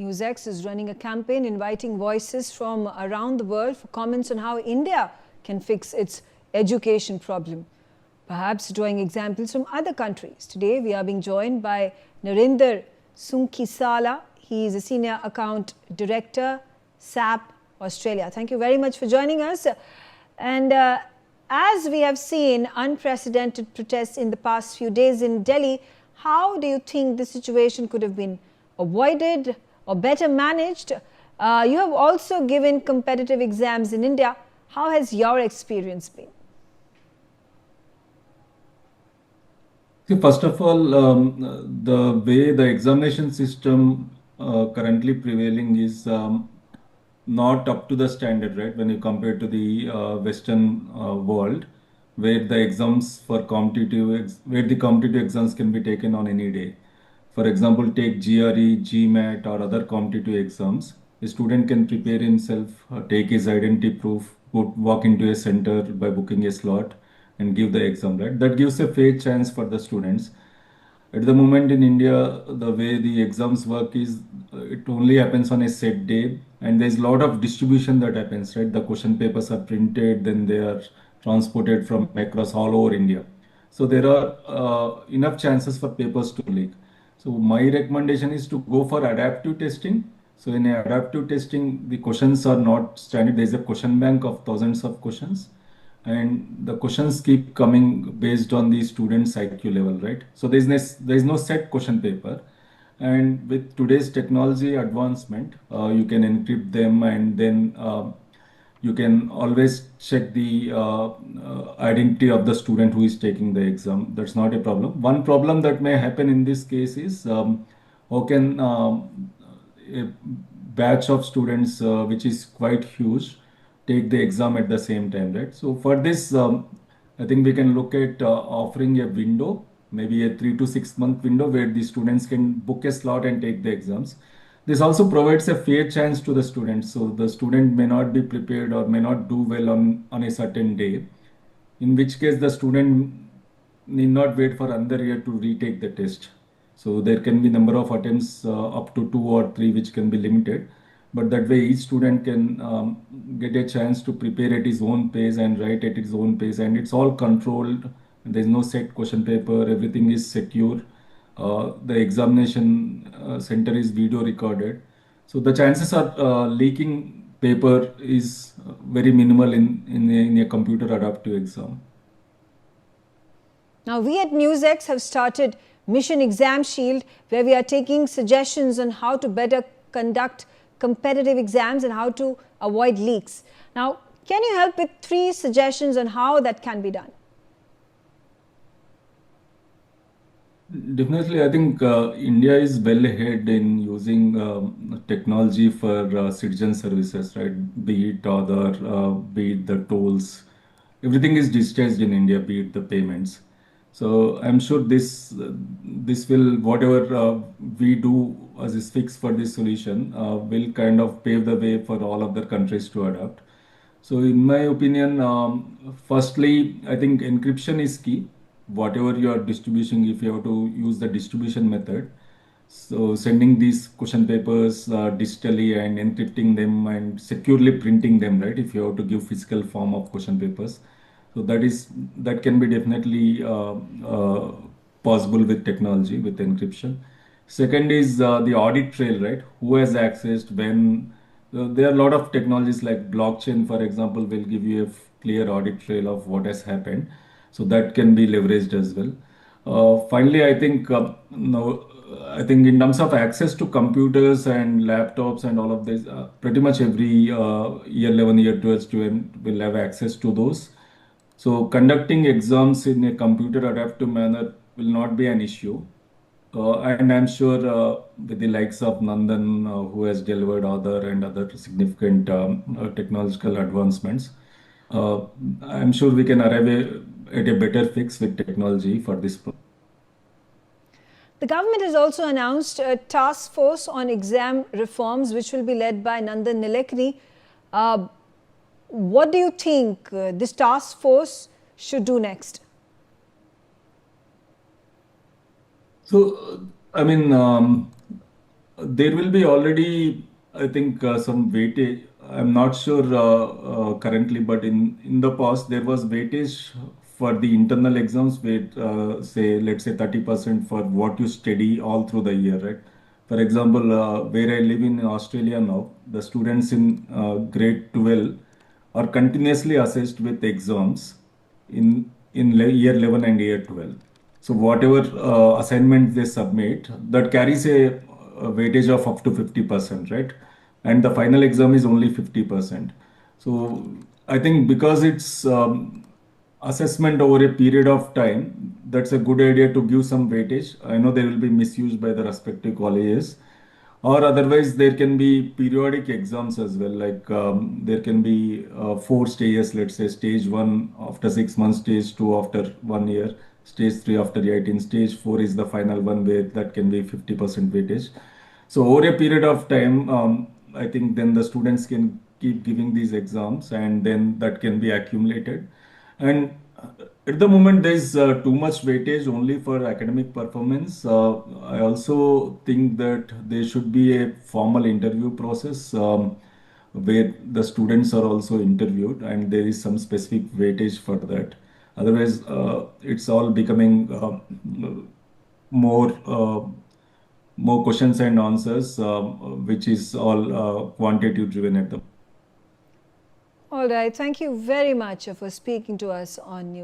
NewsX is running a campaign inviting voices from around the world for comments on how India can fix its education problem, perhaps drawing examples from other countries. Today, we are being joined by Narendhar Sunkisala. He is a Senior Account Director, SAP, Australia. Thank you very much for joining us. And as we have seen unprecedented protests in the past few days in Delhi, how do you think the situation could have been avoided or better managed? You have also given competitive exams in India. How has your experience been? See, first of all, the way the examination system currently prevailing is not up to the standard, right? When you compare to the Western world, where the exams for where the competitive exams can be taken on any day. For example, take GRE, GMAT, or other competitive exams. A student can prepare himself, take his identity proof, walk into a center by booking a slot, and give the exam. Right, that gives a fair chance for the students. At the moment in India, the way the exams work is it only happens on a set day, and there's a lot of distribution that happens. Right, the question papers are printed, then they are transported from across all over India. So there are enough chances for papers to leak. So my recommendation is to go for adaptive testing. So in adaptive testing, the questions are not standard. There's a question bank of thousands of questions, and the questions keep coming based on the student's IQ level, right? So there's no set question paper. And with today's technology advancement, you can encrypt them, and then you can always check the identity of the student who is taking the exam. That's not a problem. One problem that may happen in this case is how can a batch of students, which is quite huge, take the exam at the same time, right? So for this, I think we can look at offering a window, maybe a 3 to 6 month window where the students can book a slot and take the exams. This also provides a fair chance to the students. So the student may not be prepared or may not do well on a certain day, in which case the student need not wait for another year to retake the test. So there can be number of attempts up to 2 or 3, which can be limited. But that way each student can get a chance to prepare at his own pace and write at his own pace. And it's all controlled. There's no set question paper. Everything is secure. The examination center is video recorded. So the chances of leaking paper is very minimal in a computer adaptive exam. Now, we at NewsX have started Mission Exam Shield, where we are taking suggestions on how to better conduct competitive exams and how to avoid leaks. Now, can you help with 3 suggestions on how that can be done? Definitely, I think India is well ahead in using technology for citizen services, right? Be it Aadhaar, be it the tolls, everything is digitized in India, be it the payments. So I'm sure this will, whatever we do as is fix for this solution, will kind of pave the way for all other countries to adopt. So in my opinion, firstly, I think encryption is key. Whatever you are distributing, if you have to use the distribution method, so sending these question papers digitally and encrypting them and securely printing them, right? If you have to give physical form of question papers, so that can be definitely possible with technology, with encryption. Second is the audit trail, right? Who has accessed when? There are a lot of technologies like blockchain, for example, will give you a clear audit trail of what has happened. So that can be leveraged as well. Finally, I think no, I think in terms of access to computers and laptops and all of this, pretty much every year 11, year 12 student will have access to those. So conducting exams in a computer adaptive manner will not be an issue. And I'm sure with the likes of Nandan, who has delivered other and other significant technological advancements, I'm sure we can arrive at a better fix with technology for this problem. The government has also announced a task force on exam reforms, which will be led by Nandan Nilekani. What do you think this task force should do next? So, I mean, There will be already, I think, some weightage. I'm not sure currently, but in the past there was weightage for the internal exams with say let's say 30% for what you study all through the year, right? For example, where I live in Australia now, the students in grade 12 are continuously assessed with exams in year 11 and year 12. So whatever assignment they submit, that carries a weightage of up to 50%, right? And the final exam is only 50%. So I think because it's assessment over a period of time, that's a good idea to give some weightage. I know they will be misused by the respective colleges, or otherwise there can be periodic exams as well. Like there can be four stages, let's say stage one after 6 months, stage two after 1 year, stage three after 18, stage four is the final one where that can be 50% weightage. So over a period of time, I think then the students can keep giving these exams and then that can be accumulated. And at the moment, there's too much weightage only for academic performance. I also think that there should be a formal interview process where the students are also interviewed and there is some specific weightage for that. Otherwise, it's all becoming more more questions and answers, which is all quantitative driven at the. All right. Thank you very much for speaking to us on News.